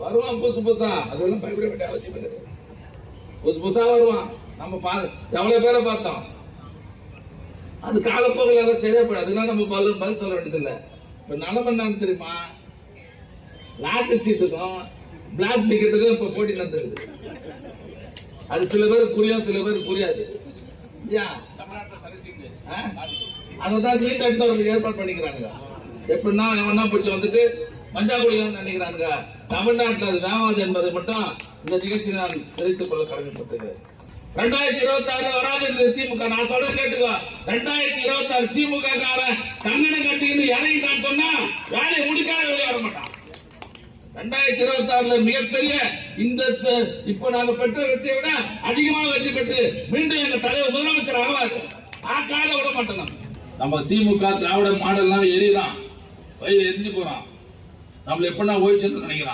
வருவான் புதுசு புதுசா, அதெல்லாம் பயப்பட வேண்டிய அவசியம் இல்லை. புதுசு புதுசா வருவான். நம்ம எவ்வளவு பேரை பார்த்தோம். அது காலப்போக்கில் எல்லாம் சரியா போயிடும். அதெல்லாம் நம்ம பதில் சொல்ல வேண்டியதில்லை. இப்ப நிலைமை என்னன்னு தெரியுமா? லாட்டரி சீட்டுக்கும் பிளாக் டிக்கெட்டுக்கும் இப்ப போட்டி நடந்துருக்குது. அது சில பேருக்கு புரியும், சில பேருக்கு புரியாது. அதான் நீட் எடுத்து வரதுக்கு ஏற்பாடு பண்ணிக்கிறானுங்க. எப்படின்னா எவனா பிடிச்சி வந்துட்டு மஞ்சா குடிதான் நினைக்கிறானுங்க. தமிழ்நாட்டில் அது வேவாது என்பதை மட்டும் இந்த நிகழ்ச்சி நான் தெரிவித்துக் கொள்ள கடமைப்பட்டது. 2026 வராது திமுக. நான் சொல்ற கேட்டுக்கோ. 2026 திமுக காரன் கண்ணனை கட்டிக்கிட்டு இறங்கிட்டான்னு சொன்னா வேலையை முடிக்காத வெளியே வர மாட்டான். 2026 மிகப்பெரிய இந்த இப்ப நாங்க பெற்ற வெற்றியை விட அதிகமாக வெற்றி பெற்று மீண்டும் எங்க தலைவர் முதலமைச்சர் ஆவார். ஆக்காத விட மாட்டோம். நம்ம திமுக திராவிட மாடல் எல்லாம் எரியலாம், வயிறு எரிஞ்சு போறான். நம்மள எப்படின்னா ஓய்ச்சல் நினைக்கிறான்.